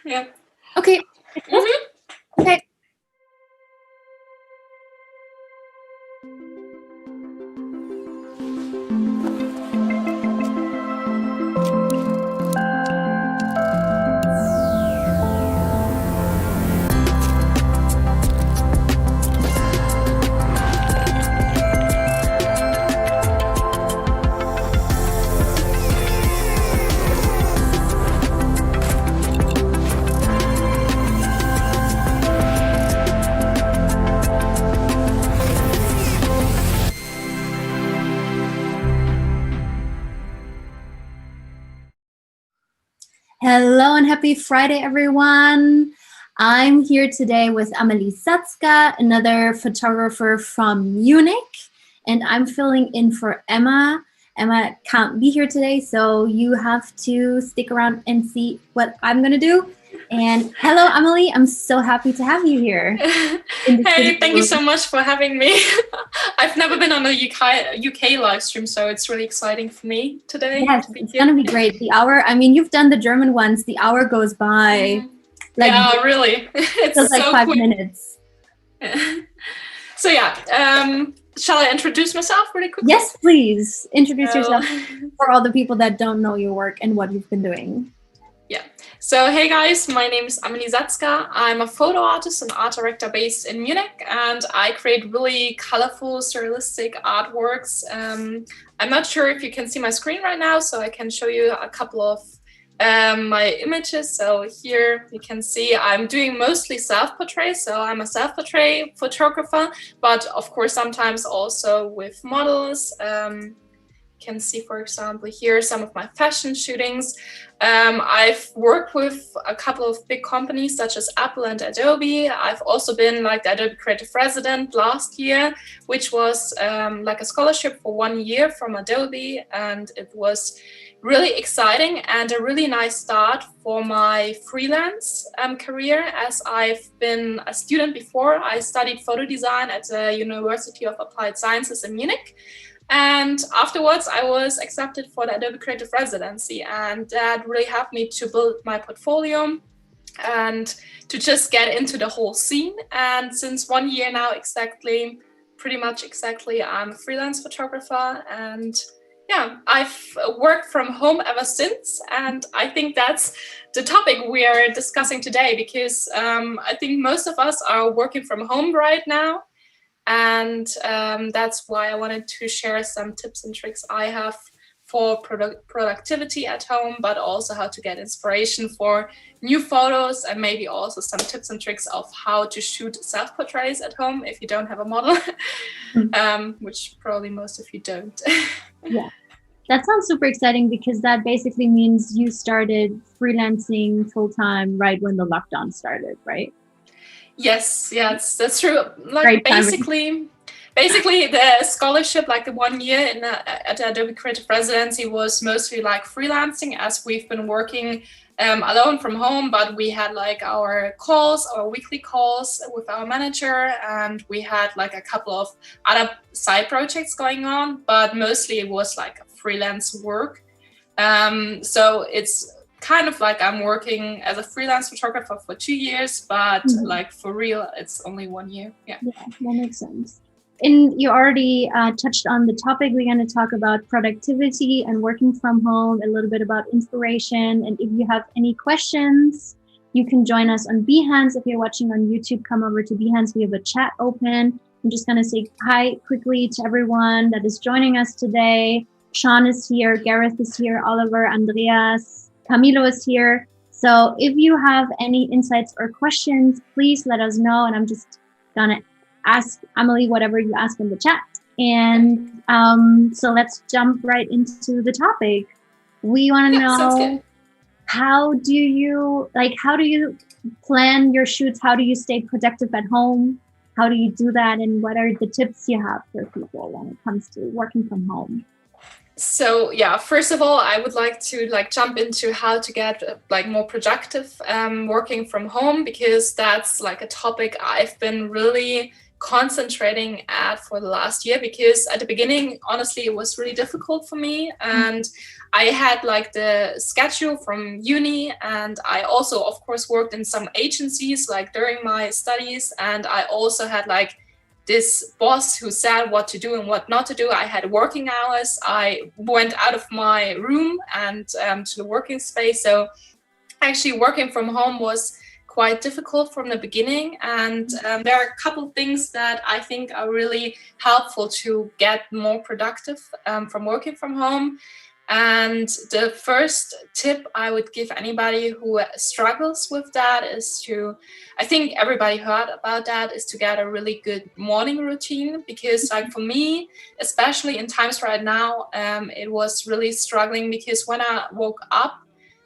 Yeah. Okay. Okay. Hello and happy Friday, everyone. I'm here today with Amelie Satzger, another photographer from Munich, and I'm filling in for Emma. Emma can't be here today, so you have to stick around and see what I'm gonna do. And hello, Amelie, I'm so happy to have you here. Hey, thank you so much for having me. I've never been on a UK live stream, so it's really exciting for me today. Yes, it's gonna be great. The hour, I mean, you've done the German ones, the hour goes by. Like, yeah, really. It's feels like so 5 quick. minutes. So yeah, shall I introduce myself really quickly? Yes, please. Introduce yourself for all the people that don't know your work and what you've been doing. Yeah. So hey guys, my name is Amelie Satzger. I'm a photo artist and art director based in Munich, and I create really colorful, surrealistic artworks. I'm not sure if you can see my screen right now, so I can show you a couple of my images. So here you can see I'm doing mostly self-portrait. So I'm a self-portrait photographer, but of course sometimes also with models. Can see, for example, here some of my fashion shootings. I've worked with a couple of big companies such as Apple and Adobe. I've also been like the Adobe Creative Resident last year, which was like a scholarship for 1 year from Adobe, and it was really exciting and a really nice start for my freelance career, as I've been a student before. I studied photo design at the University of Applied Sciences in Munich. And afterwards, I was accepted for the Adobe Creative Residency, and that really helped me to build my portfolio and to just get into the whole scene. And since 1 year now, pretty much exactly, I'm a freelance photographer. And yeah, I've worked from home ever since. And I think that's the topic we are discussing today, because I think most of us are working from home right now. And that's why I wanted to share some tips and tricks I have for productivity at home, but also how to get inspiration for new photos, and maybe also some tips and tricks of how to shoot self-portraits at home if you don't have a model, which probably most of you don't. Yeah, that sounds super exciting, because that basically means you started freelancing full-time right when the lockdown started, right? Yes, that's true. Like basically the scholarship, like the 1 year at the Adobe Creative Residency, was mostly like freelancing, as we've been working alone from home, but we had like our weekly calls with our manager, and we had like a couple of other side projects going on, but mostly it was like freelance work. So it's kind of like I'm working as a freelance photographer for 2 years, but like for real, it's only 1 year. Yeah, that makes sense. And you already touched on the topic. We're going to talk about productivity and working from home, a little bit about inspiration. And if you have any questions, you can join us on Behance. If you're watching on YouTube, come over to Behance. We have a chat open. I'm just going to say hi quickly to everyone that is joining us today. Sean is here, Gareth is here, Oliver, Andreas, Camilo is here. So if you have any insights or questions, please let us know. And I'm just gonna ask Amelie whatever you ask in the chat. And so let's jump right into the topic. We want to know, how do you plan your shoots? How do you stay productive at home? How do you do that? And what are the tips you have for people when it comes to working from home? So yeah, first of all, I would like to jump into how to get more productive working from home, because that's like a topic I've been really concentrating at for the last year, because at the beginning, honestly, it was really difficult for me. And I had like the schedule from uni, and I also, of course, worked in some agencies like during my studies. And I also had like this boss who said what to do and what not to do. I had working hours. I went out of my room and to the working space. So actually working from home was quite difficult from the beginning. And there are a couple of things that I think are really helpful to get more productive from working from home. And the first tip I would give anybody who struggles with that is to, I think everybody heard about that, is to get a really good morning routine. Because like for me, especially in times right now, it was really struggling, because when I woke up,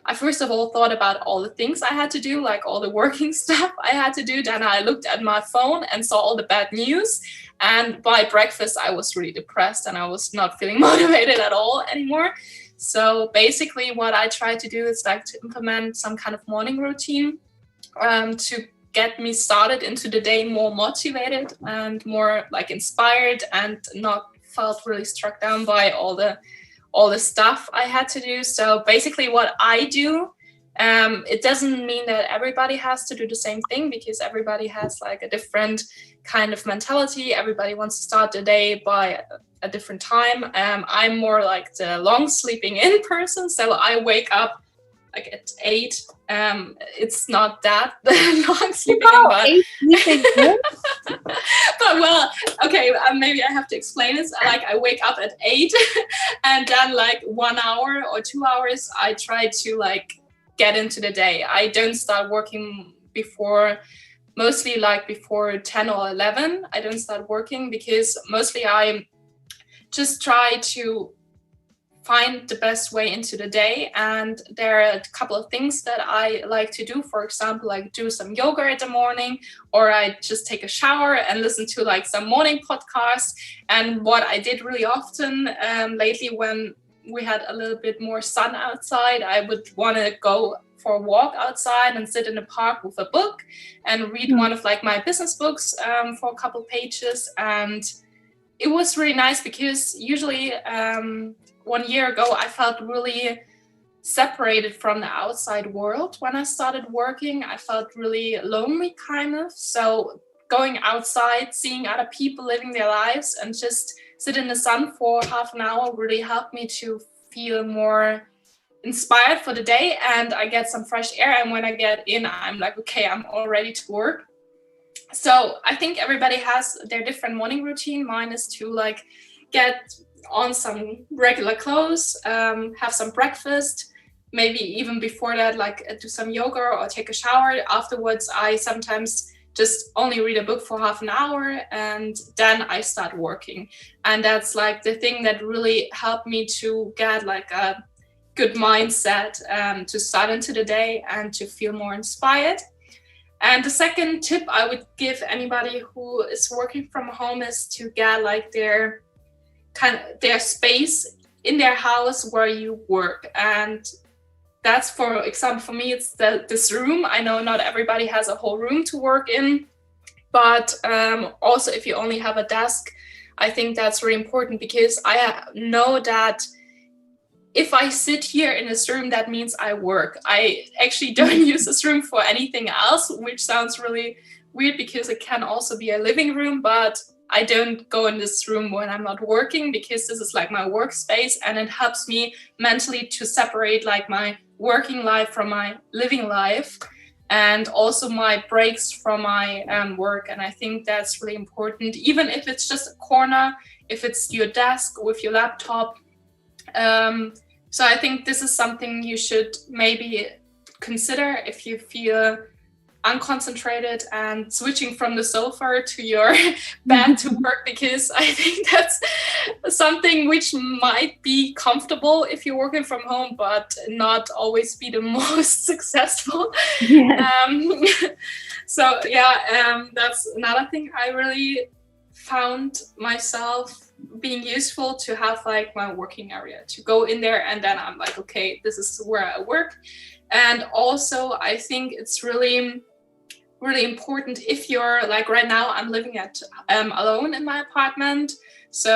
I first of all thought about all the things I had to do, like all the working stuff I had to do. Then I looked at my phone and saw all the bad news. And by breakfast, I was really depressed and I was not feeling motivated at all anymore. So basically what I try to do is like to implement some kind of morning routine to get me started into the day more motivated and more like inspired, and not felt really struck down by all the stuff I had to do. So basically what I do, it doesn't mean that everybody has to do the same thing, because everybody has like a different kind of mentality. Everybody wants to start the day by a different time. I'm more like the long sleeping in person. So I wake up like at 8. It's not that long sleeping in, but 8 sleeping in? but well, okay, maybe I have to explain this. Like I wake up at 8 and then like 1 hour or 2 hours, I try to like get into the day. I don't start working before, mostly like before 10 or 11. I don't start working, because mostly I just try to find the best way into the day. And there are a couple of things that I like to do. For example, like do some yoga in the morning, or I just take a shower and listen to like some morning podcasts. And what I did really often lately, when we had a little bit more sun outside, I would want to go for a walk outside and sit in the park with a book and read one of like my business books for a couple pages. And it was really nice, because usually 1 year ago, I felt really separated from the outside world. When I started working, I felt really lonely, kind of. So going outside, seeing other people living their lives, and just sit in the sun for half an hour really helped me to feel more inspired for the day. And I get some fresh air. And when I get in, I'm like, okay, I'm all ready to work. So I think everybody has their different morning routine. Mine is to like get on some regular clothes, have some breakfast, maybe even before that, like do some yoga or take a shower. Afterwards, I sometimes just only read a book for half an hour, and then I start working. And that's like the thing that really helped me to get like a good mindset to start into the day and to feel more inspired. And the second tip I would give anybody who is working from home is to get like their space in their house where you work. And that's, for example, for me, it's this room. I know not everybody has a whole room to work in, but also if you only have a desk, I think that's really important, because I know that if I sit here in this room, that means I work. I actually don't use this room for anything else, which sounds really weird, because it can also be a living room, but I don't go in this room when I'm not working, because this is like my workspace, and it helps me mentally to separate like my working life from my living life, and also my breaks from my work. And I think that's really important, even if it's just a corner, if it's your desk with your laptop. So I think this is something you should maybe consider if you feel unconcentrated and switching from the sofa to your bed to work, because I think that's something which might be comfortable if you're working from home, but not always be the most successful. Yes. So yeah, that's another thing I really found myself being useful, to have like my working area, to go in there, and then I'm like, okay, this is where I work. And also I think it's really really important if you're like right now I'm living at alone in my apartment, so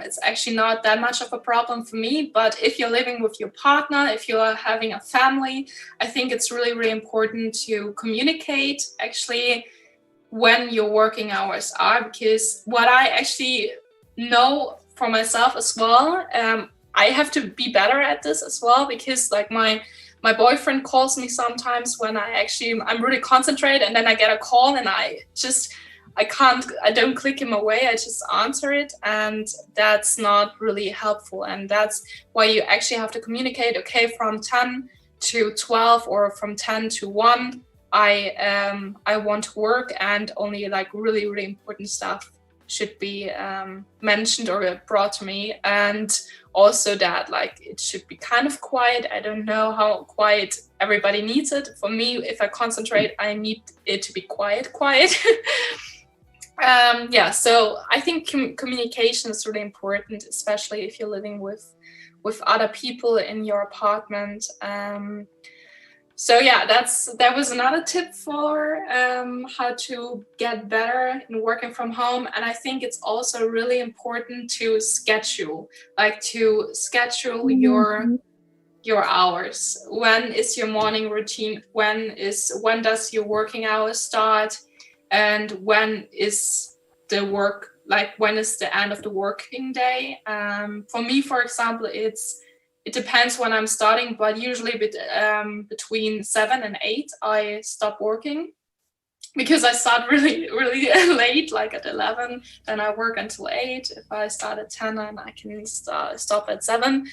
it's actually not that much of a problem for me. But if you're living with your partner, if you're having a family, I think it's really important to communicate actually when your working hours are, because what I actually know for myself as well, I have to be better at this as well, because like my boyfriend calls me sometimes when I'm really concentrated, and then I get a call and I don't click him away, I just answer it, and that's not really helpful. And that's why you actually have to communicate, okay, from 10 to 12 or from 10 to 1 I want to work, and only like really important stuff should be mentioned or brought to me. And also that like it should be kind of quiet. I don't know how quiet everybody needs it. For me, if I concentrate, I need it to be quiet. Yeah, so I think communication is really important, especially if you're living with other people in your apartment. So yeah, that was another tip for how to get better in working from home. And I think it's also really important to schedule your hours. When is your morning routine? When does your working hours start? And when is the work, like when is the end of the working day? For me, for example, it depends when I'm starting, but usually between 7 and 8, I stop working, because I start really late, like at 11, then I work until 8. If I start at 10, then I can stop at 7.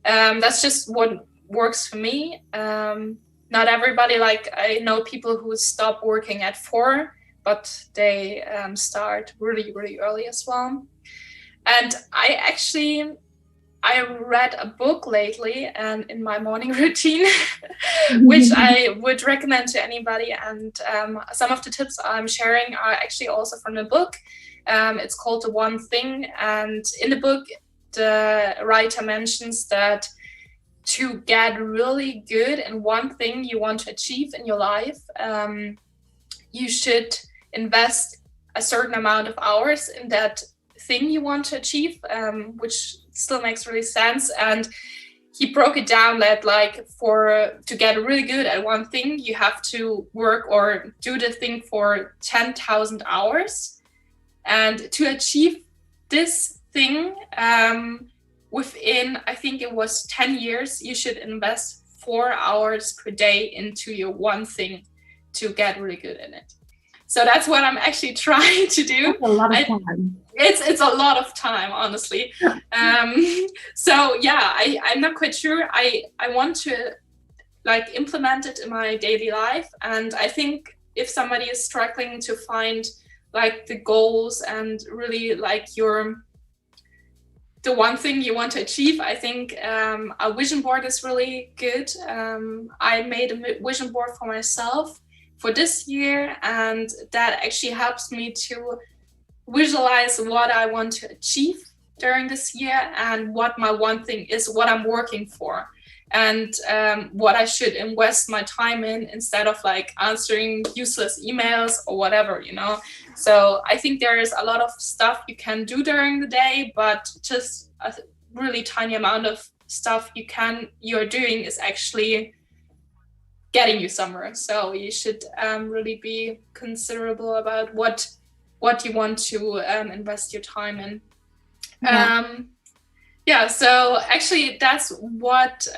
That's just what works for me. Not everybody, like I know people who stop working at 4, but they start really early as well. And I read a book lately and in my morning routine, which I would recommend to anybody. And some of the tips I'm sharing are actually also from the book. It's called The One Thing. And in the book, the writer mentions that to get really good in one thing you want to achieve in your life, you should invest a certain amount of hours in that thing you want to achieve, which still makes really sense. And he broke it down that like to get really good at one thing, you have to work or do the thing for 10,000 hours. And to achieve this thing within, I think it was 10 years, you should invest 4 hours per day into your one thing to get really good in it. So that's what I'm actually trying to do. That's a lot of time. It's a lot of time, honestly. So yeah, I'm not quite sure. I want to like implement it in my daily life. And I think if somebody is struggling to find like the goals and really like the one thing you want to achieve, I think a vision board is really good. I made a vision board for myself for this year, and that actually helps me to visualize what I want to achieve during this year and what my one thing is, what I'm working for, and what I should invest my time in instead of like answering useless emails or whatever, you know. So I think there is a lot of stuff you can do during the day, but just a really tiny amount of stuff you're doing is actually getting you somewhere. So you should really be considerable about what you want to invest your time in. Yeah, so actually that's what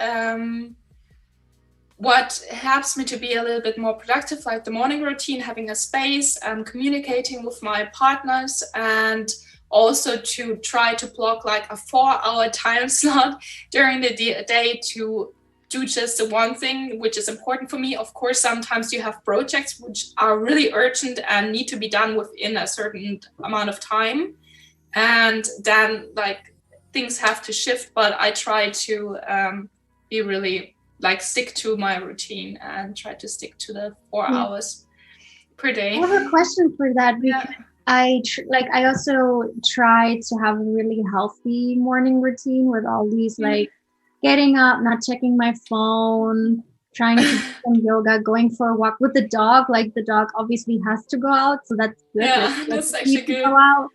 helps me to be a little bit more productive, like the morning routine, having a space, communicating with my partners, and also to try to block like a 4-hour time slot during the day to do just the one thing which is important for me. Of course, sometimes you have projects which are really urgent and need to be done within a certain amount of time, and then like things have to shift, but I try to be really like stick to my routine and try to stick to the 4 hours per day. I have a question for that, because I also try to have a really healthy morning routine with all these like getting up, not checking my phone, trying to do some yoga, going for a walk with the dog. Like the dog obviously has to go out, so that's good. Yeah, that's actually good. Go out.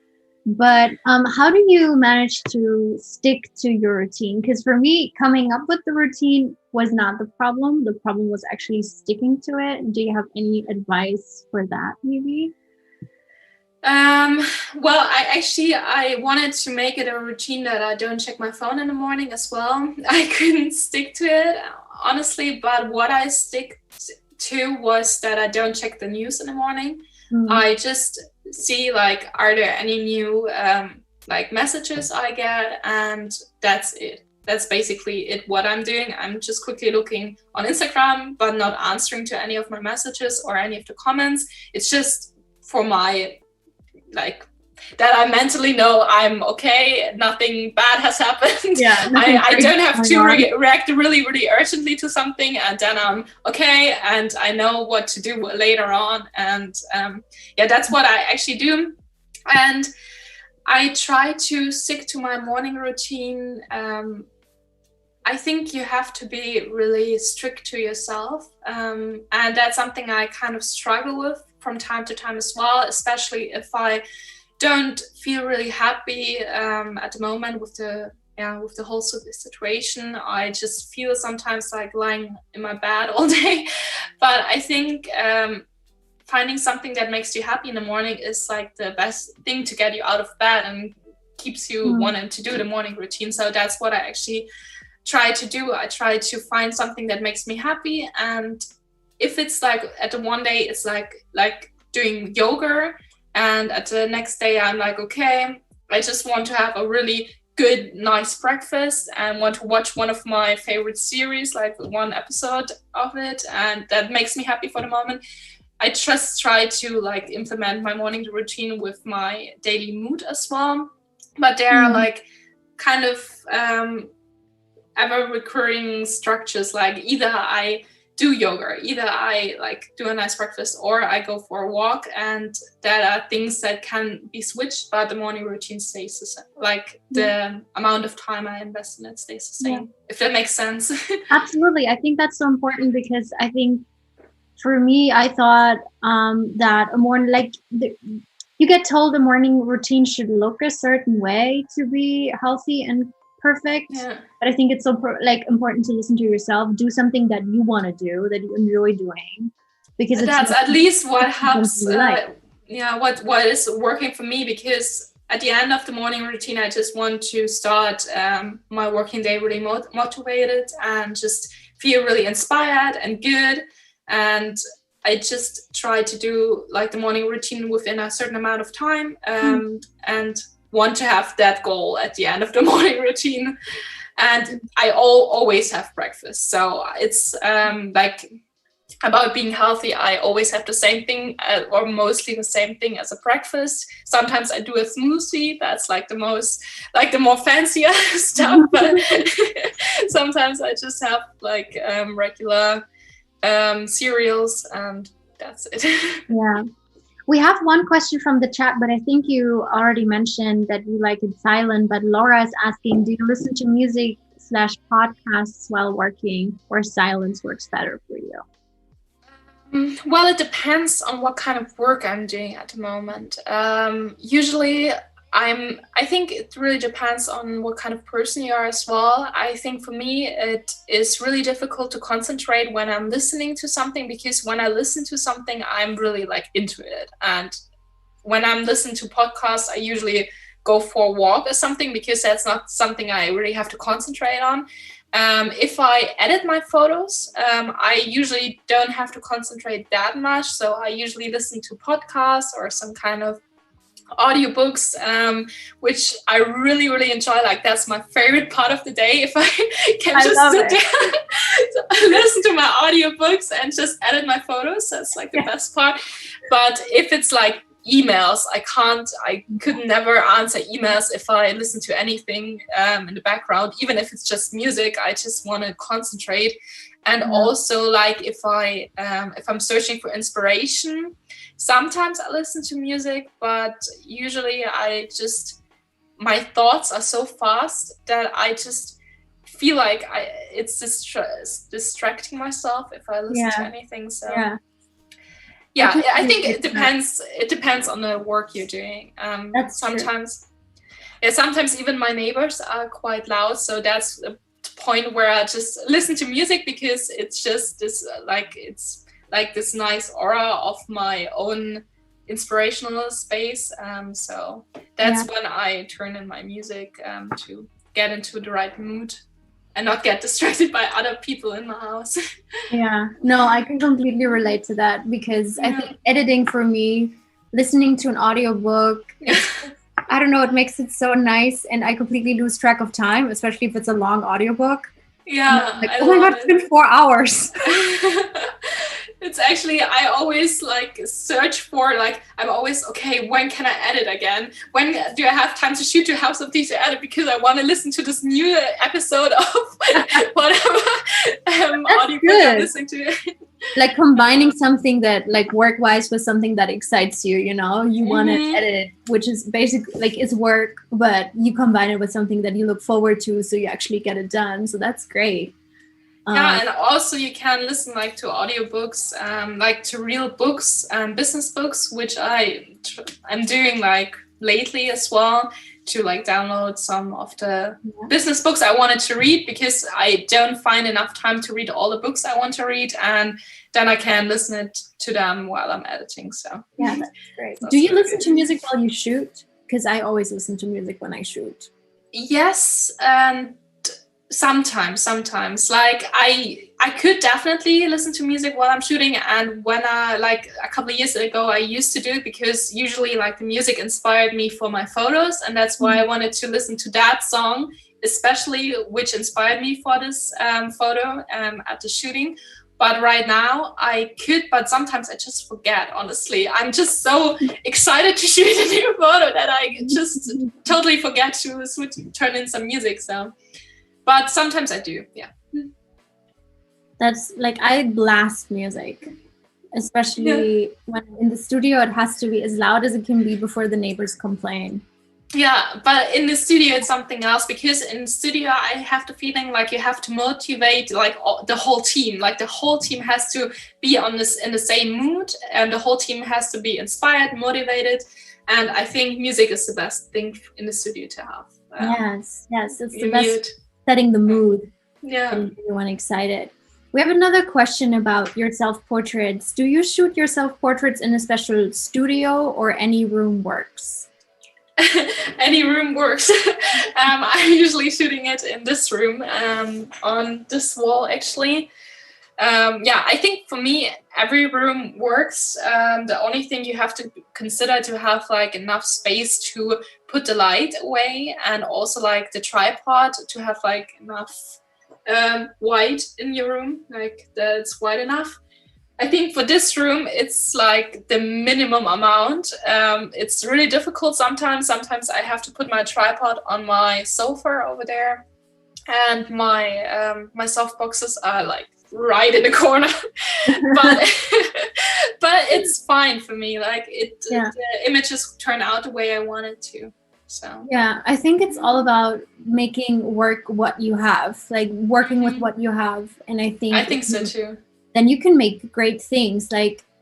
But how do you manage to stick to your routine? Because for me, coming up with the routine was not the problem. The problem was actually sticking to it. Do you have any advice for that, maybe? Well, I wanted to make it a routine that I don't check my phone in the morning as well. I couldn't stick to it, honestly, but what I stick to was that I don't check the news in the morning. I just see like, are there any new like messages I get, and that's it. That's basically it, what I'm doing. I'm just quickly looking on Instagram, but not answering to any of my messages or any of the comments. It's just for my, like, that I mentally know I'm okay, nothing bad has happened. Yeah, I don't have to react really, really urgently to something, and then I'm okay, and I know what to do later on. And yeah, that's what I actually do. And I try to stick to my morning routine. I think you have to be really strict to yourself. And that's something I kind of struggle with from time to time as well, especially if I don't feel really happy at the moment with the whole situation. I just feel sometimes like lying in my bed all day. But I think finding something that makes you happy in the morning is like the best thing to get you out of bed and keeps you wanting to do the morning routine. So that's what I actually try to do. I try to find something that makes me happy, and if it's like at the one day it's like doing yoga, and at the next day I'm like, okay, I just want to have a really good, nice breakfast and want to watch one of my favorite series, like one episode of it, and that makes me happy for the moment. I just try to like implement my morning routine with my daily mood as well. But there are like kind of ever recurring structures, like either I do yoga, either I like do a nice breakfast, or I go for a walk, and that are things that can be switched, but the morning routine stays the same. Like the amount of time I invest in it stays the same, if that makes sense. Absolutely. I think that's so important, because I think for me, I thought that a morning, like you get told the morning routine should look a certain way to be healthy and perfect. But I think it's so important to listen to yourself, do something that you want to do, that you enjoy doing, because that's at least what helps. What is working for me, because at the end of the morning routine, I just want to start my working day really motivated and just feel really inspired and good. And I just try to do like the morning routine within a certain amount of time, and want to have that goal at the end of the morning routine. And I always have breakfast, so it's like about being healthy. I always have the same thing, or mostly the same thing as a breakfast. Sometimes I do a smoothie, that's like the more fancier stuff, but sometimes I just have like regular cereals, and that's it. Yeah. We have one question from the chat, but I think you already mentioned that you like it silent. But Laura is asking, do you listen to music / podcasts while working, or silence works better for you? Well, it depends on what kind of work I'm doing at the moment. Usually I think it really depends on what kind of person you are as well. I think for me, it is really difficult to concentrate when I'm listening to something, because when I listen to something, I'm really like into it. And when I'm listening to podcasts, I usually go for a walk or something, because that's not something I really have to concentrate on. If I edit my photos, I usually don't have to concentrate that much. So I usually listen to podcasts or some kind of audiobooks, which I really, really enjoy. Like that's my favorite part of the day, if I can just sit there, listen to my audiobooks and just edit my photos. That's like the best part. But if it's like emails, I could never answer emails if I listen to anything in the background, even if it's just music. I just want to concentrate. And also, like if I'm searching for inspiration, sometimes I listen to music, but usually my thoughts are so fast that I just feel like it's distracting myself if I listen to anything. So yeah, I think it depends. It depends on the work you're doing. Sometimes, sometimes even my neighbors are quite loud, so that's a point where I just listen to music, because it's just this it's like this nice aura of my own inspirational space. So that's when I turn in my music to get into the right mood and not get distracted by other people in my house. Yeah, no, I can completely relate to that, because I think editing for me, listening to an audiobook, I don't know, it makes it so nice, and I completely lose track of time, especially if it's a long audiobook. Yeah, like, oh my god, it's been 4 hours. It's actually, I always search for I'm always, okay, when can I edit again? When do I have time to shoot to have something to edit? Because I want to listen to this new episode of whatever audiobook I'm listening to. Like combining something that work-wise with something that excites you, you want to edit it, which is basically it's work, but you combine it with something that you look forward to, so you actually get it done. So that's great. Yeah, and also you can listen to audiobooks, to real books, business books, which I'm doing lately as well, to download some of the business books I wanted to read, because I don't find enough time to read all the books I want to read, and then I can listen to them while I'm editing. So yeah, that's great. Do you listen to music while you shoot? Because I always listen to music when I shoot. Yes, sometimes I could definitely listen to music while I'm shooting, and when I a couple of years ago I used to do it, because usually the music inspired me for my photos, and that's why I wanted to listen to that song especially, which inspired me for this photo at the shooting. But right now I could, but sometimes I just forget, honestly. I'm just so excited to shoot a new photo that I just totally forget to turn in some music. So but sometimes I do, yeah. That's I blast music, especially when in the studio. It has to be as loud as it can be before the neighbors complain. Yeah, but in the studio it's something else, because in the studio I have the feeling you have to motivate the whole team. The whole team has to be in the same mood, and the whole team has to be inspired, motivated, and I think music is the best thing in the studio to have. Yes, it's the best. Setting the mood, and everyone excited. We have another question about your self-portraits. Do you shoot your self-portraits in a special studio, or any room works? Any room works. I'm usually shooting it in this room, on this wall actually. I think for me every room works. The only thing you have to consider to have enough space to put the light away, and also the tripod to have enough white in your room, that's wide enough. I think for this room it's the minimum amount. It's really difficult sometimes. I have to put my tripod on my sofa over there, and my my soft boxes are right in the corner. but it's fine for me. The images turn out the way I wanted to. So yeah, I think it's all about making work what you have, working with what you have. And I think so too. Then you can make great things.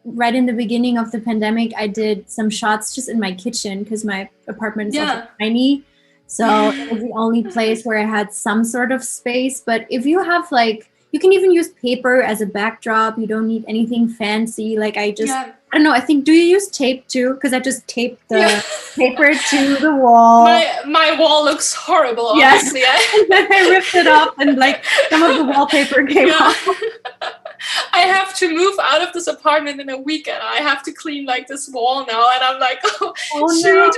Right in the beginning of the pandemic, I did some shots just in my kitchen, because my apartment is also tiny. So it was the only place where I had some sort of space. But if you have you can even use paper as a backdrop. You don't need anything fancy. I don't know. I think, do you use tape too? Because I just taped the paper to the wall. My wall looks horrible, honestly. Yes. And then I ripped it up, and some of the wallpaper came off. I have to move out of this apartment in a week, and I have to clean this wall now, and I'm oh shoot,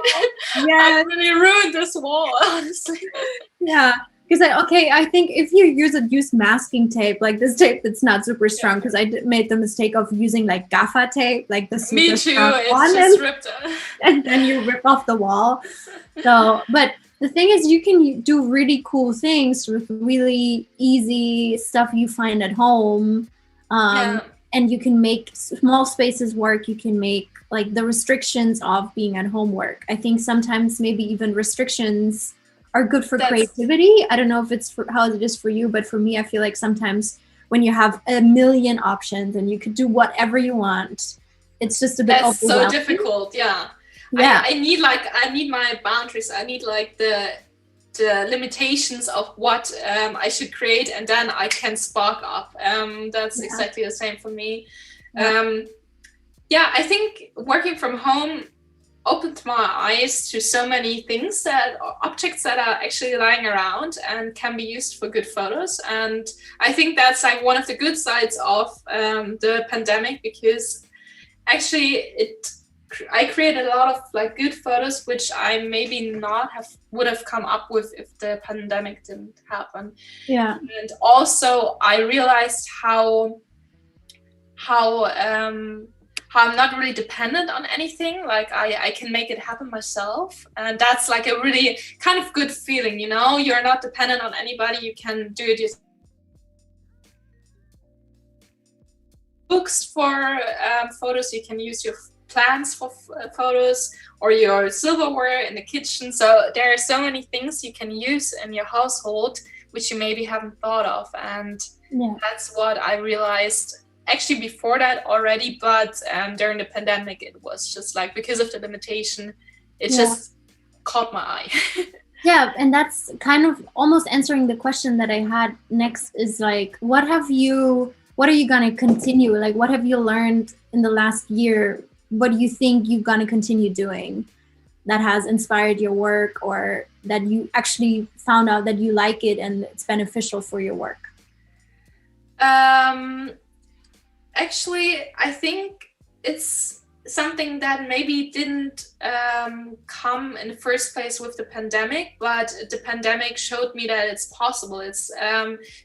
no. I really ruined this wall, honestly. Yeah. Because I think if you use masking tape, this tape that's not super strong, because I made the mistake of using gaffer tape, the super Me too. strong it's one, just ripped. And then you rip off the wall. So, but the thing is, you can do really cool things with really easy stuff you find at home, and you can make small spaces work. You can make the restrictions of being at home work. I think sometimes maybe even restrictions are good for creativity. I don't know if it's how it is for you, but for me, I feel like sometimes when you have a million options and you could do whatever you want, it's just a bit overwhelming. So difficult. Yeah. I need my boundaries. I need like the limitations of what I should create, and then I can spark up. That's exactly the same for me. I think working from home opened my eyes to so many things, that objects that are actually lying around and can be used for good photos. And I think that's like one of the good sides of the pandemic, because actually I created a lot of like good photos which I maybe would have come up with if the pandemic didn't happen. Yeah. And also I realized how I'm not really dependent on anything. Like I can make it happen myself, and that's like a really kind of good feeling, you know. You're not dependent on anybody. You can do it yourself. Books for photos. You can use your plants for photos, or your silverware in the kitchen. So there are so many things you can use in your household which you maybe haven't thought of, and that's what I realized. Actually before that already, but during the pandemic it was just like, because of the limitation, it just caught my eye. Yeah, and that's kind of almost answering the question that I had next, is like, what are you going to continue? Like, what have you learned in the last year? What do you think you're going to continue doing that has inspired your work, or that you actually found out that you like it and it's beneficial for your work? Actually, I think it's something that maybe didn't come in the first place with the pandemic, but the pandemic showed me that it's possible. It's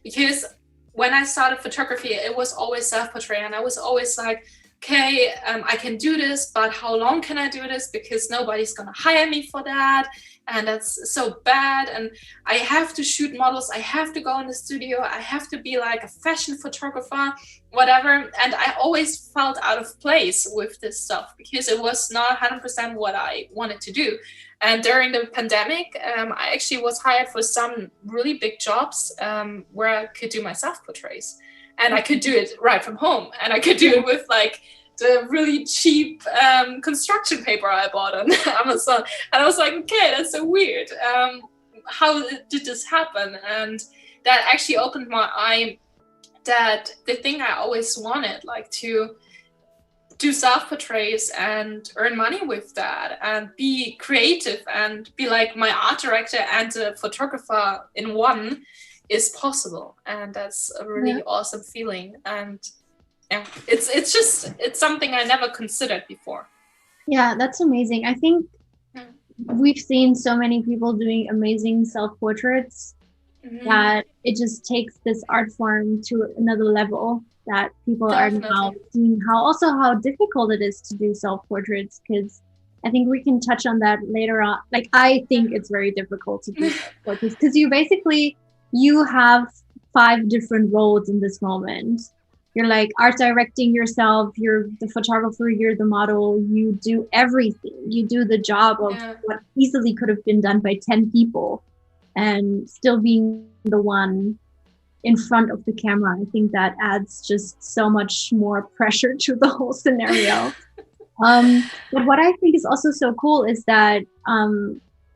because when I started photography, it was always self-portrait, and I was always like, okay, I can do this, but how long can I do this? Because nobody's gonna hire me for that, and that's so bad. And I have to shoot models, I have to go in the studio, I have to be like a fashion photographer, whatever. And I always felt out of place with this stuff, because it was not 100% what I wanted to do. And during the pandemic, I actually was hired for some really big jobs where I could do my self-portraits. And I could do it right from home, and I could do it with like the really cheap construction paper I bought on Amazon. And I was like, okay, that's so weird. How did this happen? And that actually opened my eye that the thing I always wanted, like to do self-portraits and earn money with that, and be creative and be like my art director and a photographer in one, is possible. And that's a really awesome feeling. And it's something I never considered before. Yeah, that's amazing. I think we've seen so many people doing amazing self-portraits that it just takes this art form to another level, that people are now seeing how difficult it is to do self-portraits, because I think we can touch on that later on. Like, I think it's very difficult to do self-portraits, because you have 5 different roles in this moment. You're like art directing yourself, you're the photographer, you're the model, you do everything. You do the job of what easily could have been done by 10 people, and still being the one in front of the camera. I think that adds just so much more pressure to the whole scenario. But what I think is also so cool is that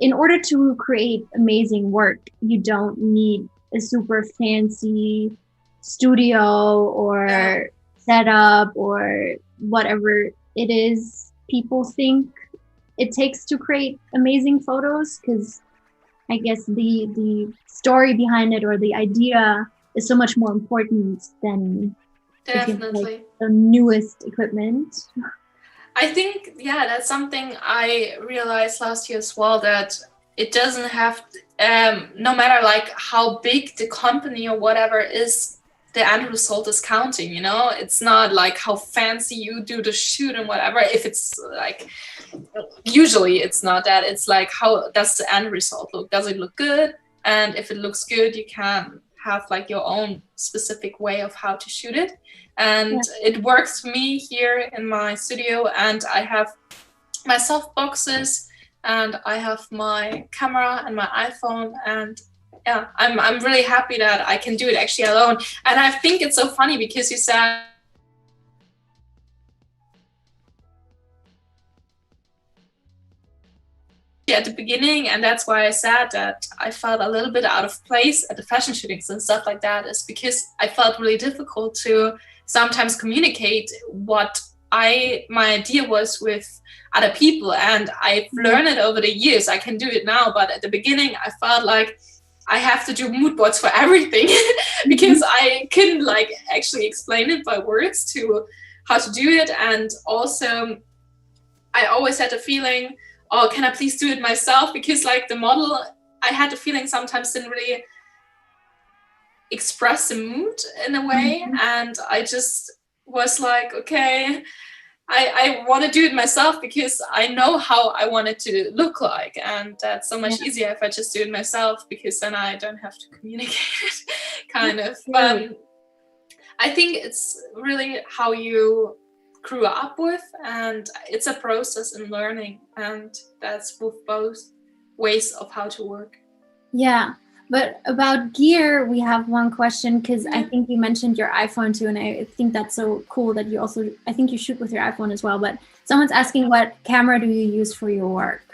in order to create amazing work, you don't need a super fancy studio or setup or whatever it is people think it takes to create amazing photos, because I guess the story behind it, or the idea, is so much more important than like the newest equipment. I think, that's something I realized last year as well, that it doesn't have, no matter like how big the company or whatever is, the end result is counting, you know? It's not like how fancy you do the shoot and whatever. If it's like, usually it's not that. It's like, how does the end result look? Does it look good? And if it looks good, you can have like your own specific way of how to shoot it. And it works for me here in my studio. And I have my soft boxes and I have my camera and my iPhone, and yeah, I'm really happy that I can do it actually alone. And I think it's so funny because you said at the beginning, and that's why I said that I felt a little bit out of place at the fashion shootings and stuff like that, is because I felt really difficult to sometimes communicate what my idea was with other people. And I've learned it over the years. I can do it now, but at the beginning I felt like I have to do mood boards for everything because I couldn't like actually explain it by words to how to do it. And also I always had a feeling, oh, can I please do it myself? Because like the model, I had the feeling sometimes didn't really express the mood in a way. And I just was like, okay, I want to do it myself because I know how I want it to look like. And that's so much easier if I just do it myself, because then I don't have to communicate it, kind of. But I think it's really how you grew up with, and it's a process in learning, and that's with both ways of how to work. Yeah, but about gear, we have one question, because I think you mentioned your iPhone too, and I think that's so cool that you also, I think you shoot with your iPhone as well, but someone's asking, what camera do you use for your work?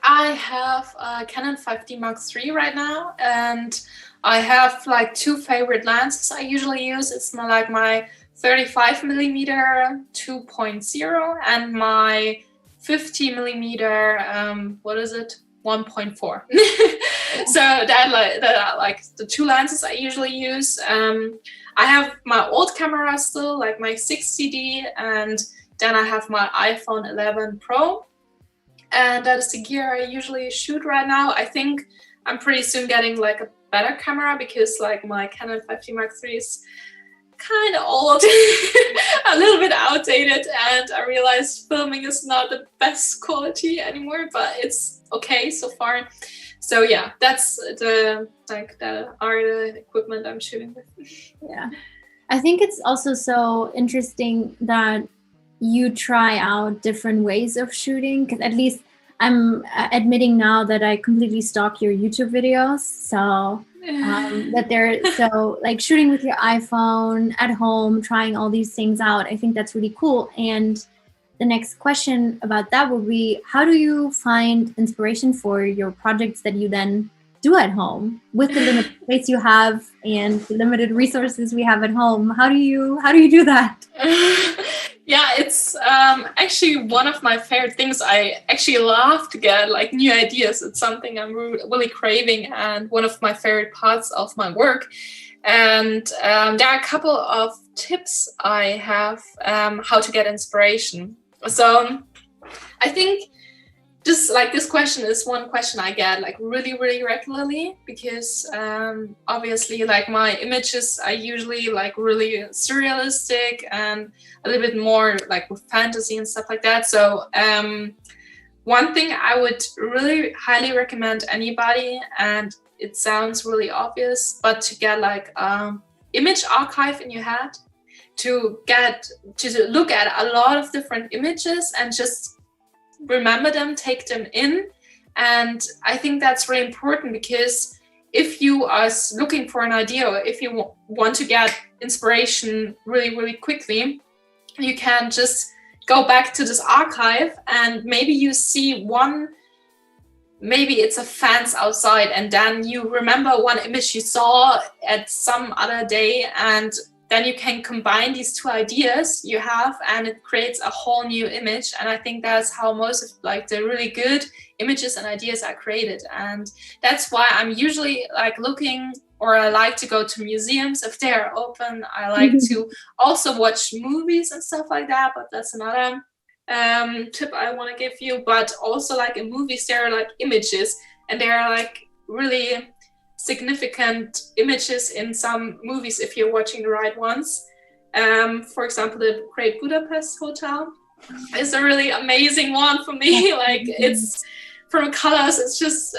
I have a Canon 5D Mark III right now, and I have like two favorite lenses I usually use. It's my 35 millimeter 2.0 and my 50 millimeter 1.4. So that are like the two lenses I usually use. I have my old camera still, like my 6CD, and then I have my iPhone 11 Pro, and that is the gear I usually shoot right now. I think I'm pretty soon getting like a better camera, because like my Canon 5D Mark III is kind of old, a little bit outdated, and I realized filming is not the best quality anymore, but it's okay so far. So yeah, that's the equipment I'm shooting with. Yeah, I think it's also so interesting that you try out different ways of shooting, because at least I'm admitting now that I completely stalk your YouTube videos. So that they're so like shooting with your iPhone at home, trying all these things out. I think that's really cool. And the next question about that would be, how do you find inspiration for your projects that you then do at home with the limited space you have and the limited resources we have at home? How do you do that? Yeah, it's actually one of my favorite things. I actually love to get like new ideas. It's something I'm really craving, and one of my favorite parts of my work. And there are a couple of tips I have how to get inspiration. So I think this question is one question I get like really regularly, because obviously like my images are usually like really surrealistic and a little bit more like with fantasy and stuff like that. So one thing I would really highly recommend anybody, and it sounds really obvious, but to get like image archive in your head, to look at a lot of different images and just remember them, take them in. And I think that's really important, because if you are looking for an idea, or if you want to get inspiration really quickly, you can just go back to this archive, and maybe you see maybe it's a fence outside, and then you remember one image you saw at some other day, and then you can combine these two ideas you have, and it creates a whole new image. And I think that's how most of like the really good images and ideas are created. And that's why I'm usually like looking, or I like to go to museums if they are open. I like to also watch movies and stuff like that, but that's another tip I want to give you. But also like in movies, there are like images, and they are like really significant images in some movies if you're watching the right ones. For example, the Great Budapest Hotel is a really amazing one for me. Like it's from colors, it's just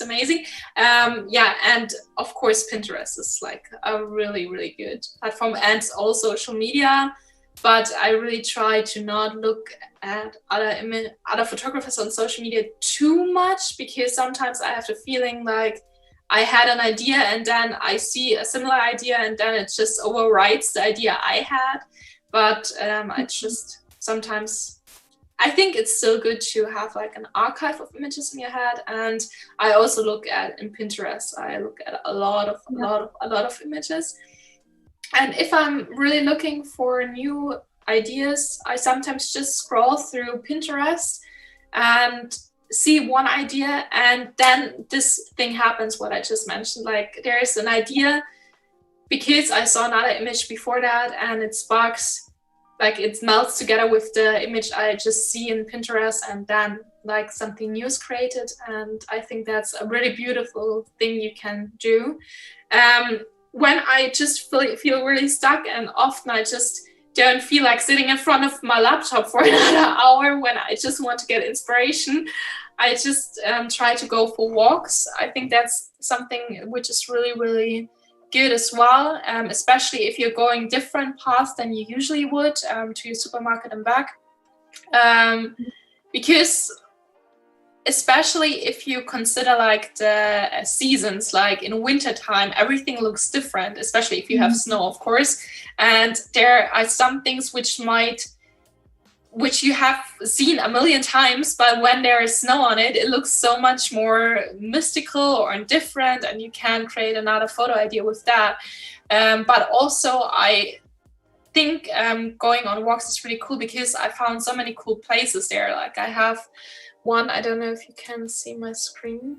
amazing. Yeah, and of course Pinterest is like a really good platform, and all social media but I really try to not look at other photographers on social media too much, because sometimes I have the feeling like I had an idea and then I see a similar idea and then it just overwrites the idea I had. But I just sometimes, I think it's still good to have like an archive of images in your head. And I also look at in Pinterest, I look at a lot of images. And if I'm really looking for new ideas, I sometimes just scroll through Pinterest and see one idea, and then this thing happens, what I just mentioned. Like there's an idea because I saw another image before that, and it sparks, like it melts together with the image I just see in Pinterest, and then like something new is created. And I think that's a really beautiful thing you can do. When I just feel really stuck, and often I just don't feel like sitting in front of my laptop for another hour when I just want to get inspiration, I just try to go for walks. I think that's something which is really, really good as well, especially if you're going different paths than you usually would to your supermarket and back. Because especially if you consider like the seasons, like in winter time, everything looks different, especially if you have snow, of course. And there are some things which you have seen a million times, but when there is snow on it, it looks so much more mystical or different, and you can create another photo idea with that. But also I think going on walks is really cool, because I found so many cool places there. Like I have one, I don't know if you can see my screen.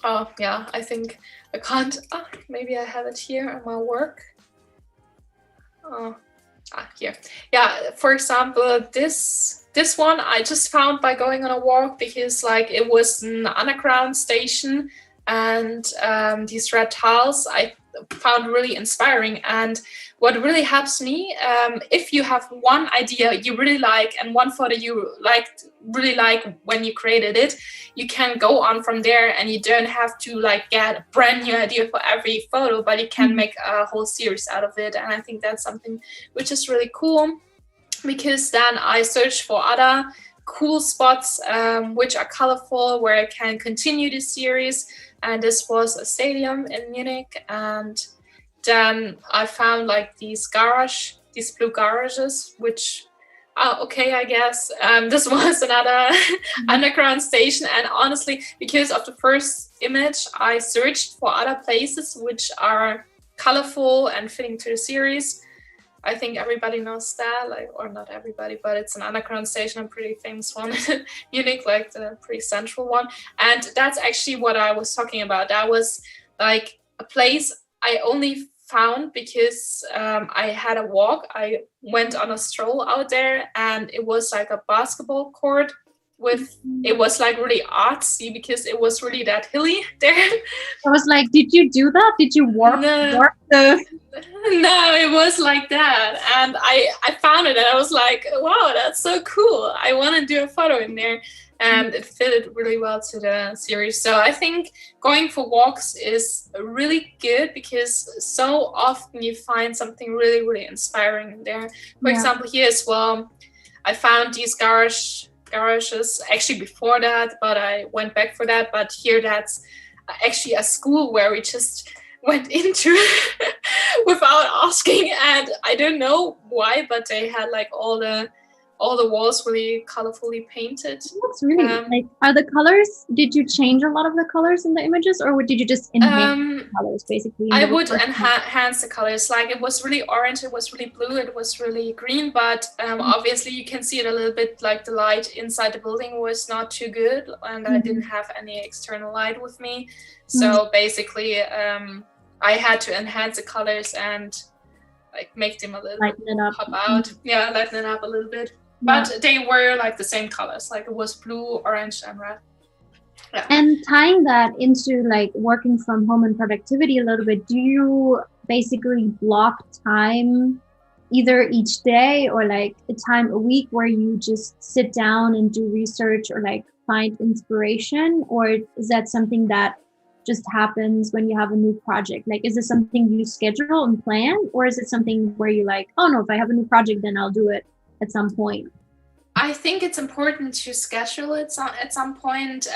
Oh yeah, I think I can't. Maybe I have it here in my work. Here. Yeah, for example, this one I just found by going on a walk, because like it was an underground station, and these red tiles I found really inspiring. And what really helps me, if you have one idea you really like and one photo you really like when you created it, you can go on from there, and you don't have to like get a brand new idea for every photo, but you can make a whole series out of it. And I think that's something which is really cool, because then I search for other cool spots which are colorful, where I can continue this series. And this was a stadium in Munich, and then I found like these blue garages, which okay, I guess this was another underground station. And honestly, because of the first image, I searched for other places which are colorful and fitting to the series. I think everybody knows that, like, or not everybody, but it's an underground station, a pretty famous one in Munich, like the pretty central one. And that's actually what I was talking about. That was like a place I only found because I had a walk. I went on a stroll out there, and it was like a basketball court with, it was like really artsy, because it was really that hilly there. I was like, did you do that? Did you walk the... No, it was like that. And I found it, and I was like, wow, that's so cool. I want to do a photo in there. And it fitted really well to the series. So I think going for walks is really good, because so often you find something really, really inspiring in there. For example, here as well, I found these garages actually before that, but I went back for that. But here, that's actually a school where we just went into without asking, and I don't know why, but they had like all the walls really colorfully painted. That's really like, are the colors, did you change a lot of the colors in the images, or did you just enhance the colors basically? I would enhance the colors. Like it was really orange, it was really blue, it was really green, but obviously you can see it a little bit, like the light inside the building was not too good, and I didn't have any external light with me. So basically I had to enhance the colors and like make them a little bit pop out. Yeah, lighten it up a little bit. But they were like the same colors, like it was blue, orange, and red. Yeah. And tying that into like working from home and productivity a little bit, do you basically block time either each day or like a time a week where you just sit down and do research or like find inspiration? Or is that something that just happens when you have a new project? Like, is it something you schedule and plan, or is it something where you like, oh no, if I have a new project, then I'll do it at some point? I think it's important to schedule it at some point.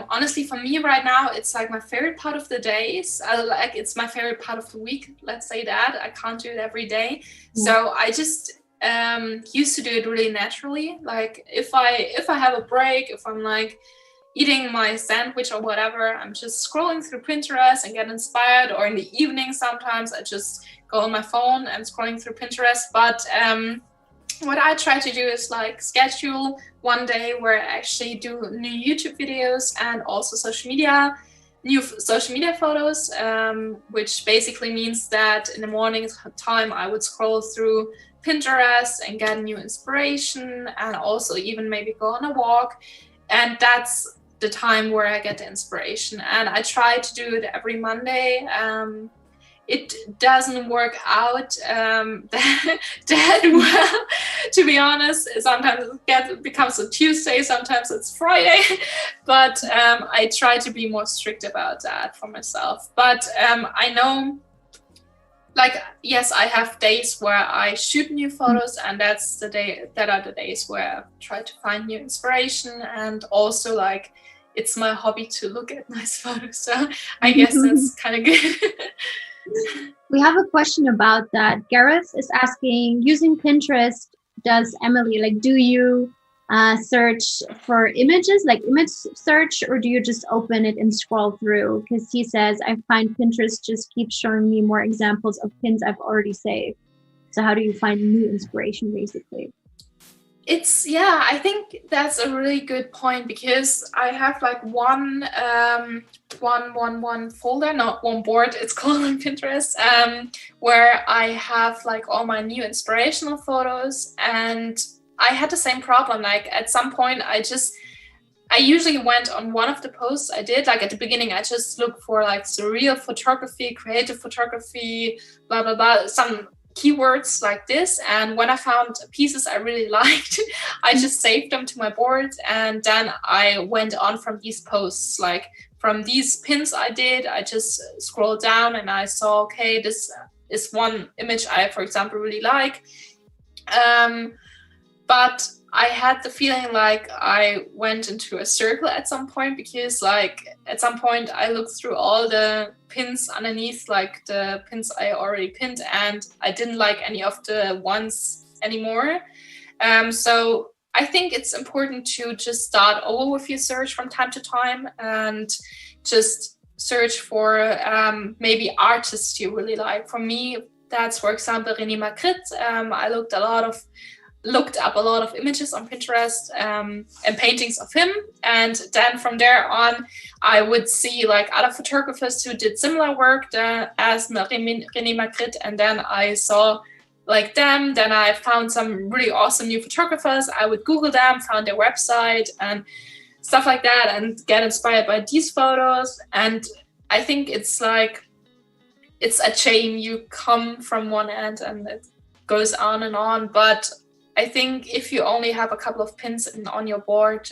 Honestly, for me right now, it's like my favorite part of the days. It's my favorite part of the week. Let's say that I can't do it every day, so I just used to do it really naturally. Like if I have a break, if I'm like eating my sandwich or whatever, I'm just scrolling through Pinterest and get inspired. Or in the evening, sometimes I just go on my phone and scrolling through Pinterest. But what I try to do is like schedule one day where I actually do new YouTube videos and also new social media photos, which basically means that in the morning time I would scroll through Pinterest and get new inspiration, and also even maybe go on a walk. And that's the time where I get the inspiration. And I try to do it every Monday. It doesn't work out that well, to be honest. Sometimes it becomes a Tuesday, sometimes it's Friday, but I try to be more strict about that for myself. But I know, like, yes, I have days where I shoot new photos, and that are the days where I try to find new inspiration. And also, like, it's my hobby to look at nice photos, so I guess that's kind of good. We have a question about that. Gareth is asking, using Pinterest, does Amelie, like, do you search for images, like image search, or do you just open it and scroll through? Because he says, I find Pinterest just keeps showing me more examples of pins I've already saved. So how do you find new inspiration, basically? I think that's a really good point, because I have like one folder, not one board, it's called on Pinterest, where I have like all my new inspirational photos. And I had the same problem. Like at some point I usually went on one of the posts I did. Like at the beginning, I just looked for like surreal photography, creative photography, blah, blah, blah, some keywords like this. And when I found pieces I really liked, I just saved them to my board. And then I went on from these posts, like from these pins I did, I just scrolled down and I saw, okay, this is one image I, for example, really like. But I had the feeling like I went into a circle at some point, because like at some point I looked through all the pins underneath, like the pins I already pinned, and I didn't like any of the ones anymore. So I think it's important to just start over with your search from time to time, and just search for maybe artists you really like. For me, that's, for example, René Magritte. I looked up a lot of images on Pinterest and paintings of him, and then from there on I would see like other photographers who did similar work as René Magritte, and then I saw like them. Then I found some really awesome new photographers. I would Google them, found their website and stuff like that, and get inspired by these photos. And I think it's like it's a chain. You come from one end and it goes on and on. But I think if you only have a couple of pins on your board,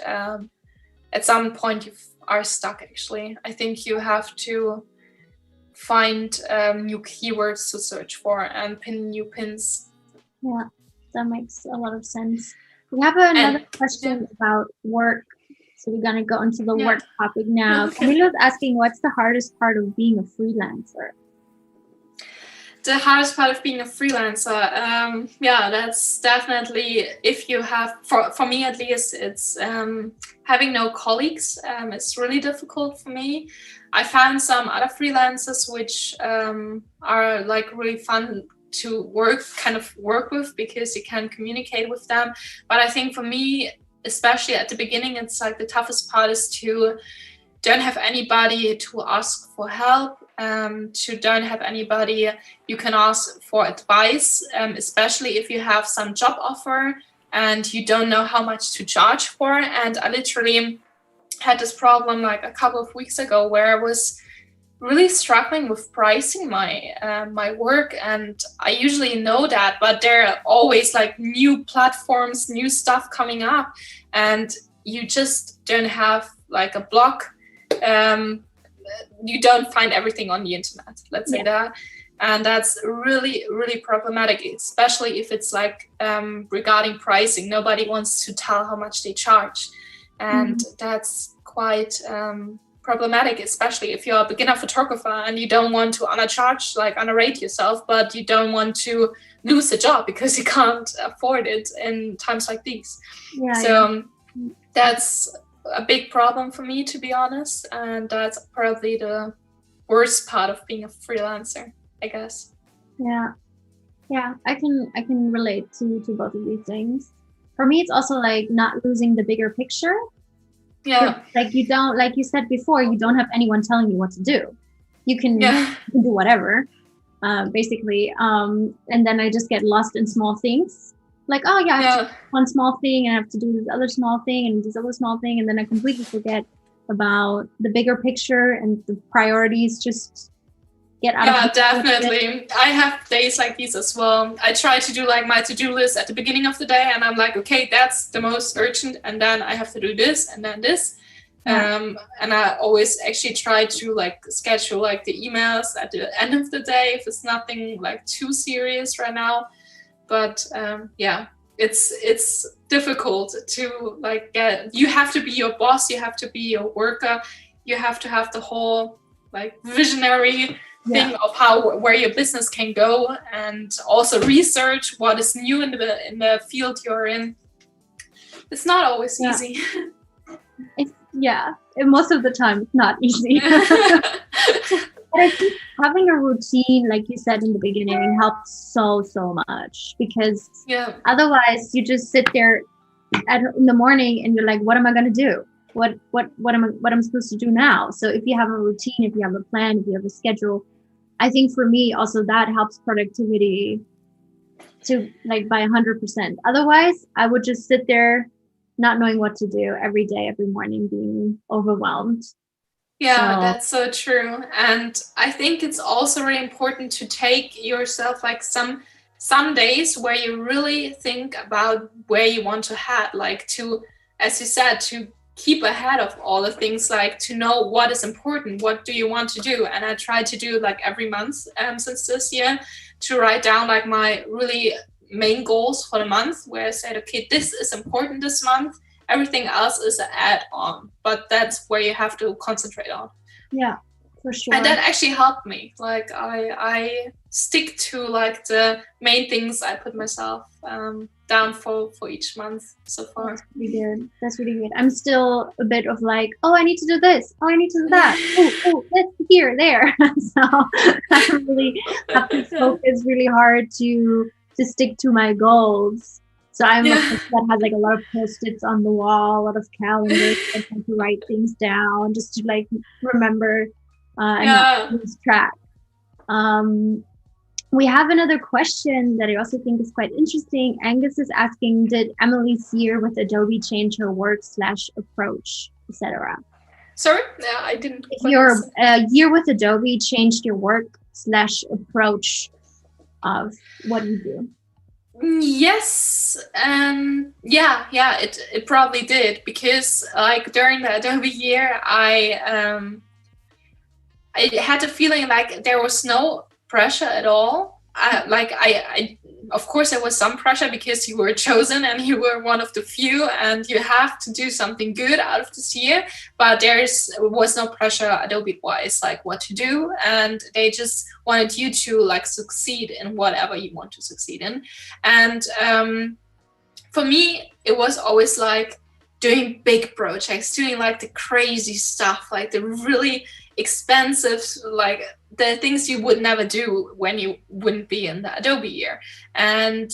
at some point you are stuck, actually. I think you have to find new keywords to search for and pin new pins. Yeah, that makes a lot of sense. We have another question about work. So we're going to go into the work topic now. Camila's asking, what's the hardest part of being a freelancer? The hardest part of being a freelancer, that's definitely, if you have, for me at least, it's having no colleagues. It's really difficult for me. I found some other freelancers which are like really fun to work with, because you can communicate with them. But I think for me, especially at the beginning, it's like the toughest part is to don't have anybody to ask for help, to don't have anybody you can ask for advice, especially if you have some job offer and you don't know how much to charge for. And I literally had this problem like a couple of weeks ago, where I was really struggling with pricing my work. And I usually know that, but there are always like new platforms, new stuff coming up, and you just don't have like a block you don't find everything on the internet, let's say that. And that's really, really problematic, especially if it's like regarding pricing. Nobody wants to tell how much they charge. And that's quite problematic, especially if you're a beginner photographer and you don't want to underrate yourself, but you don't want to lose a job because you can't afford it in times like these. That's a big problem for me, to be honest. And that's probably the worst part of being a freelancer, I guess. Yeah, I can relate to both of these things. For me, it's also like not losing the bigger picture. Yeah, like you don't, like you said before, you don't have anyone telling you what to do. You can do whatever, basically. And then I just get lost in small things. Like, oh yeah, I have to do one small thing, and I have to do this other small thing, and this other small thing, and then I completely forget about the bigger picture, and the priorities just get out of Yeah, definitely. I have days like these as well. I try to do like my to-do list at the beginning of the day, and I'm like, okay, that's the most urgent, and then I have to do this and then this. And I always actually try to like schedule like the emails at the end of the day if it's nothing like too serious right now. But it's difficult to like you have to be your boss, you have to be your worker, you have to have the whole like visionary thing of where your business can go, and also research what is new in the field you're in. It's not always easy. And most of the time it's not easy. But I think having a routine, like you said in the beginning, helps so much, because otherwise you just sit there in the morning and you're like, what am I going to do? What am I supposed to do now? So if you have a routine, if you have a plan, if you have a schedule, I think for me also that helps productivity to like by 100%. Otherwise, I would just sit there not knowing what to do every day, every morning, being overwhelmed. Yeah, that's so true. And I think it's also really important to take yourself like some days where you really think about where you want to head, like to, as you said, to keep ahead of all the things, like to know what is important, what do you want to do. And I try to do like every month since this year, to write down like my really main goals for the month, where I said, okay, this is important this month. Everything else is an add-on, but that's where you have to concentrate on. Yeah, for sure. And that actually helped me. Like I stick to like the main things I put myself down for each month so far. That's really good. That's really good. I'm still a bit of like, oh, I need to do this. Oh, I need to do that. Oh, that's here, there. So I really have to focus really hard to stick to my goals. So I'm a person that has like a lot of post-its on the wall, a lot of calendars. I tend to write things down just to like remember and not lose track. We have another question that I also think is quite interesting. Angus is asking, did Amelie's year with Adobe change her work/approach, etc.? Sorry? Yeah, I didn't. Your year with Adobe changed your work/approach of what you do? Yes, it probably did, because like during the Adobe year, I had the feeling like there was no pressure at all. I of course there was some pressure because you were chosen and you were one of the few and you have to do something good out of this year, but was no pressure Adobe wise, like what to do, and they just wanted you to like succeed in whatever you want to succeed in. And for me it was always like doing big projects, doing like the crazy stuff, like the really expensive, like the things you would never do when you wouldn't be in the Adobe year. And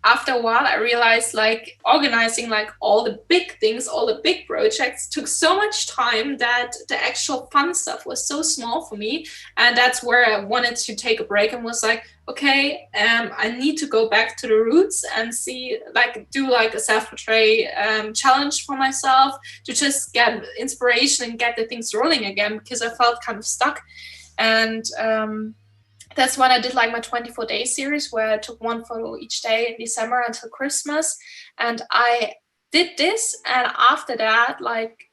after a while, I realized like organizing like all the big things, all the big projects took so much time that the actual fun stuff was so small for me. And that's where I wanted to take a break and was like, okay, I need to go back to the roots and do like a self-portrait challenge for myself to just get inspiration and get the things rolling again, because I felt kind of stuck. And that's when I did like my 24-day series, where I took one photo each day in December until Christmas. And I did this, and after that, like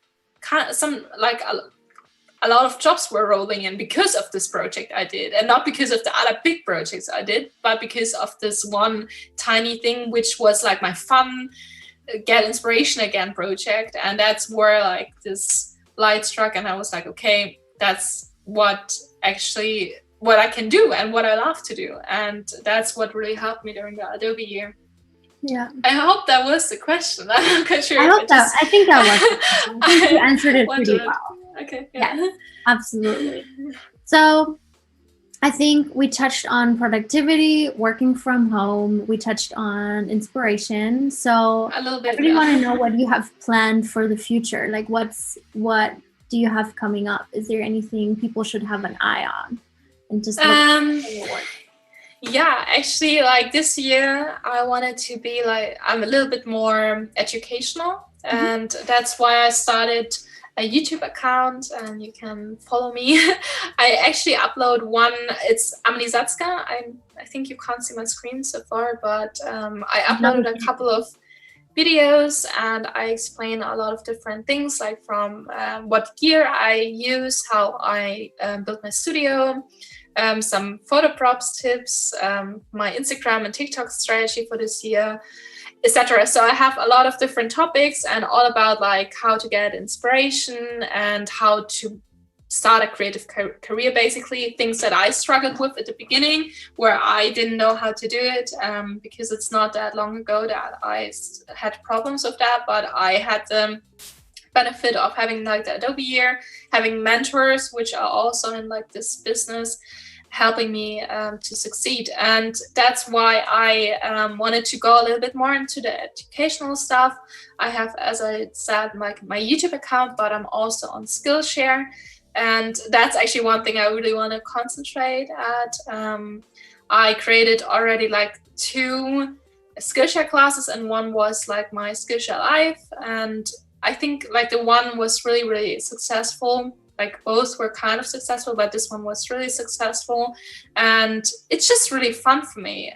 a lot of jobs were rolling in because of this project I did, and not because of the other big projects I did, but because of this one tiny thing, which was like my fun get inspiration again project. And that's where like this light struck, and I was like, okay, that's what I can do and what I love to do. And that's what really helped me during the Adobe year. Yeah. I hope that was the question. I'm not quite sure. I think that was. I think you answered it pretty well. Okay. Yeah. Yes, absolutely. So I think we touched on productivity, working from home. We touched on inspiration. So a little bit, I really want to know what you have planned for the future. Like what do you have coming up? Is there anything people should have an eye on? And just yeah, actually, like this year, I wanted to be like, I'm a little bit more educational. And that's why I started a YouTube account, and you can follow me. I actually upload one, it's Amelie Satzger. I think you can't see my screen so far, but I uploaded a couple of videos, and I explain a lot of different things, like from what gear I use, how I build my studio, some photo props tips, my Instagram and TikTok strategy for this year, etc. So I have a lot of different topics, and all about like how to get inspiration and how to start a creative career, basically things that I struggled with at the beginning, where I didn't know how to do it, because it's not that long ago that I had problems with that. But I had the benefit of having like the Adobe year, having mentors which are also in like this business, helping me to succeed. And that's why I wanted to go a little bit more into the educational stuff. I have, as I said, my YouTube account, but I'm also on Skillshare. And that's actually one thing I really want to concentrate at. I created already like 2 Skillshare classes, and one was like my Skillshare Live. And I think like the one was really, really successful. Like both were kind of successful, but this one was really successful. And it's just really fun for me.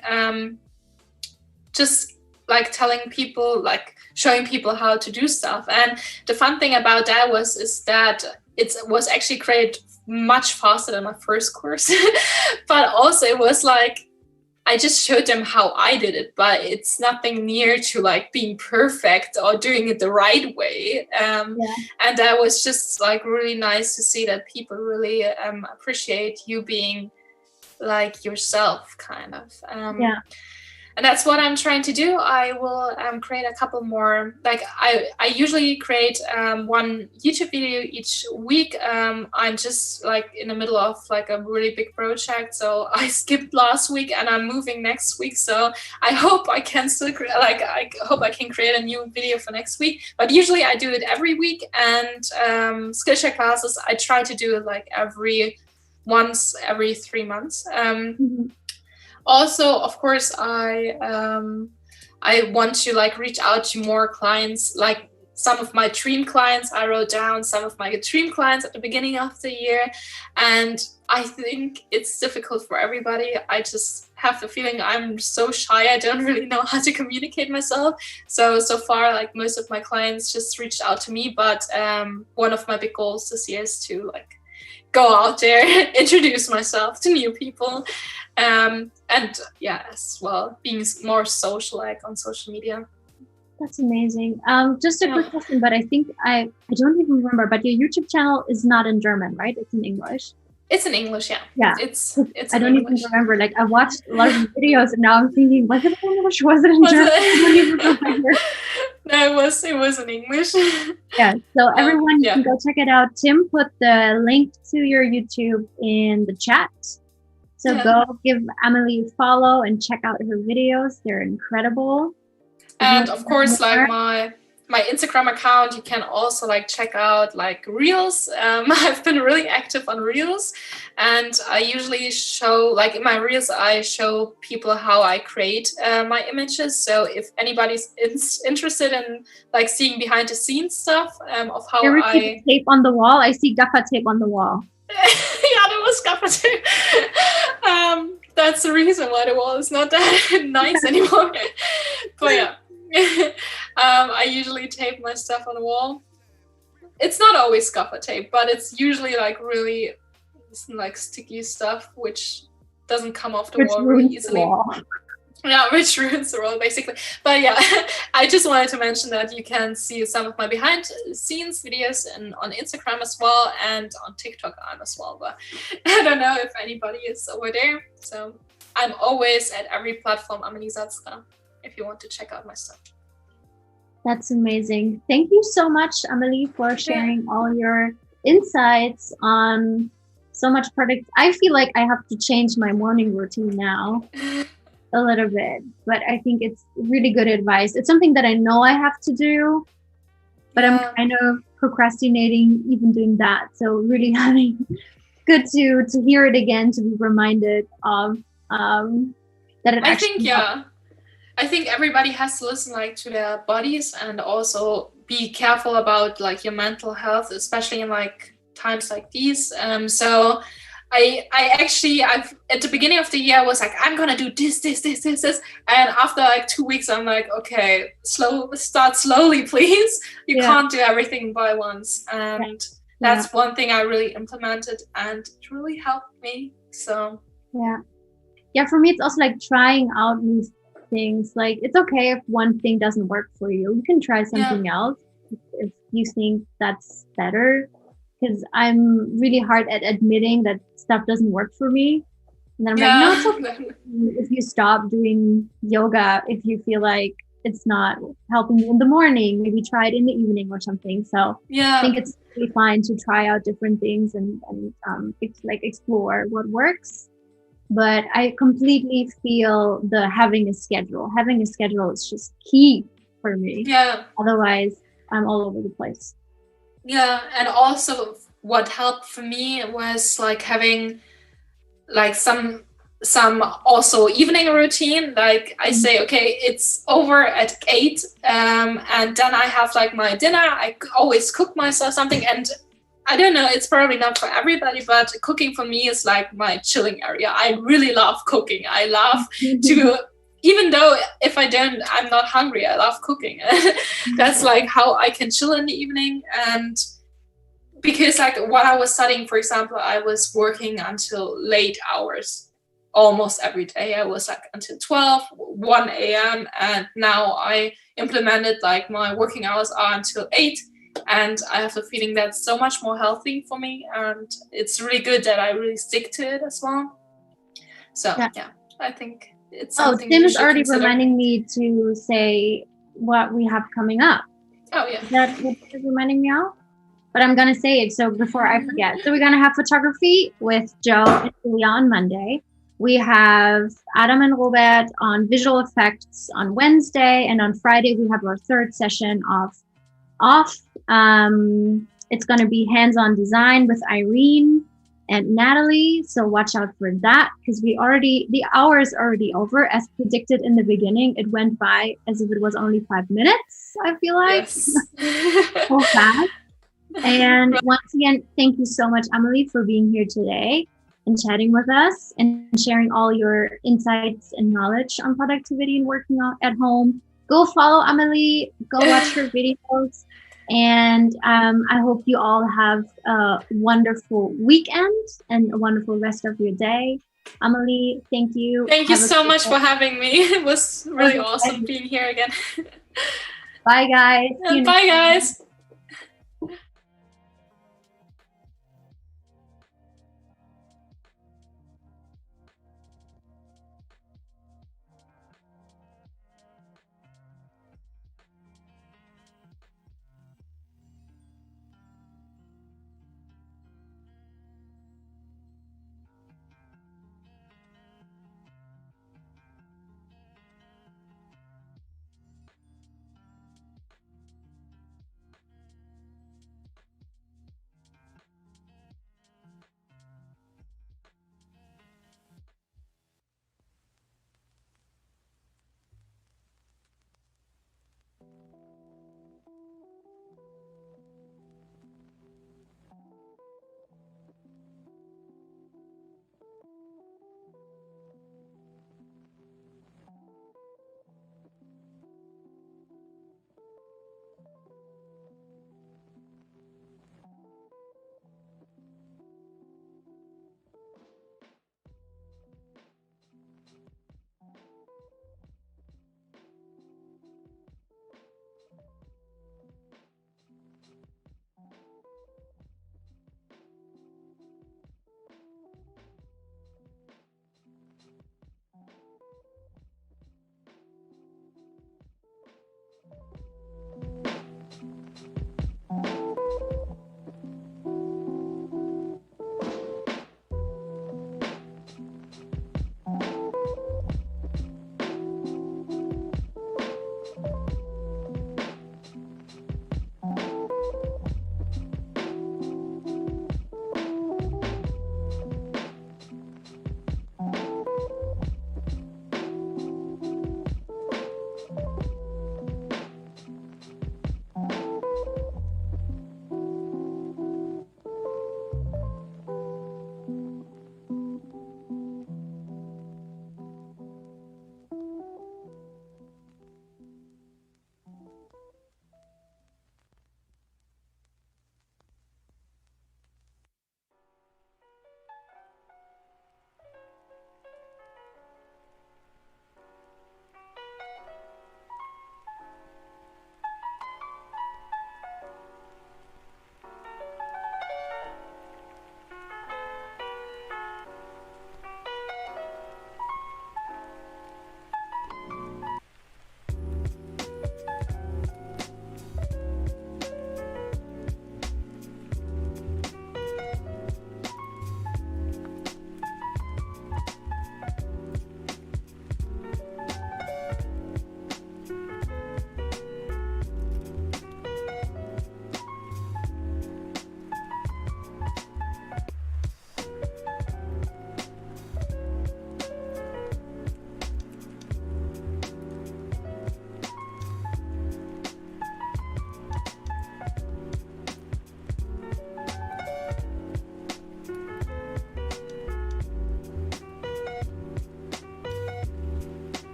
Just like telling people, like showing people how to do stuff. And the fun thing about that is that it was actually created much faster than my first course. But also it was like, I just showed them how I did it, but it's nothing near to like being perfect or doing it the right way. And that was just like really nice to see that people really appreciate you being like yourself, kind of. And that's what I'm trying to do. I will create a couple more. Like I usually create one YouTube video each week. I'm just like in the middle of like a really big project, so I skipped last week and I'm moving next week. So I hope I can still I hope I can create a new video for next week. But usually I do it every week. And Skillshare classes, I try to do it like once every 3 months. Also, of course, I want to like reach out to more clients. Like some of my dream clients, I wrote down some of my dream clients at the beginning of the year. And I think it's difficult for everybody. I just have the feeling I'm so shy. I don't really know how to communicate myself. So far, like most of my clients just reached out to me. But one of my big goals this year is to like go out there, introduce myself to new people. And yeah, as well, being more social, like on social media. That's amazing. Just a quick question, but I think I don't even remember, but your YouTube channel is not in German, right? It's in English. It's in English, yeah. Yeah. It's I don't even remember. Like I watched a lot of videos and now I'm thinking, was it in English? Was it in German? I don't even remember. No, it was in English. Yeah. So everyone, you can go check it out. Tim put the link to your YouTube in the chat. So go give Amelie a follow and check out her videos. They're incredible. And of course, like my Instagram account, you can also like check out like Reels. I've been really active on Reels, and I usually show, like in my Reels, I show people how I create my images. So if anybody's interested in like seeing behind the scenes stuff of how I tape on the wall. I see gaffer tape on the wall. Yeah, there was gaffer tape. That's the reason why the wall is not that nice anymore. But yeah. I usually tape my stuff on the wall. it's not always gaffer tape, but it's usually like really like sticky stuff, which doesn't come off the wall really easily. Yeah, which ruins the role basically. But yeah, I just wanted to mention that you can see some of my behind the scenes videos on Instagram as well, and on TikTok I'm as well, but I don't know if anybody is over there. So I'm always at every platform, Amelie Satzger, if you want to check out my stuff. That's amazing. Thank you so much, Amelie, for sharing all your insights on so much product. I feel like I have to change my morning routine now. A little bit, but I think it's really good advice. It's something that I know I have to do, but I'm kind of procrastinating even doing that. So really having good to hear it again, to be reminded of that it actually I think everybody has to listen like to their bodies, and also be careful about like your mental health, especially in like times like these. So I actually at the beginning of the year I was like, I'm gonna do this, and after like 2 weeks I'm like, okay, start slowly, please. You can't do everything by once, and that's one thing I really implemented, and it really helped me. So for me it's also like trying out new things. Like, it's okay if one thing doesn't work for you. You can try something else if you think that's better. Because I'm really hard at admitting that stuff doesn't work for me. And then I'm like, no, it's okay if you stop doing yoga, if you feel like it's not helping you in the morning, maybe try it in the evening or something. So I think it's really fine to try out different things and explore what works. But I completely feel having a schedule. Having a schedule is just key for me. Yeah. Otherwise, I'm all over the place. Yeah, and also what helped for me was like having like some also evening routine. Like I say, okay, it's over at 8, and then I have like my dinner. I always cook myself something, and I don't know, it's probably not for everybody, but cooking for me is like my chilling area. I really love cooking. I love to, even though if I'm not hungry, I love cooking. That's like how I can chill in the evening. And because like when I was studying, for example, I was working until late hours almost every day. I was like until 12, 1 a.m. And now I implemented like my working hours are until 8. And I have the feeling that's so much more healthy for me. And it's really good that I really stick to it as well. So I think it's something. Tim is already reminding me to say what we have coming up. Oh yeah. Is that what is reminding me of? But I'm going to say it so before I forget. So we're going to have photography with Joe and Julia on Monday. We have Adam and Robert on visual effects on Wednesday. And on Friday, we have our third session off. It's going to be hands-on design with Irene and Natalie. So watch out for that, because the hour is already over. As predicted in the beginning, it went by as if it was only 5 minutes, I feel like. Yes. So fast. And once again, thank you so much, Amelie, for being here today and chatting with us and sharing all your insights and knowledge on productivity and working out at home. Go follow Amelie, go watch her videos. And I hope you all have a wonderful weekend and a wonderful rest of your day. Amelie, thank you. Thank you so much for having me. It was really awesome being here again. Bye, guys. Bye, guys.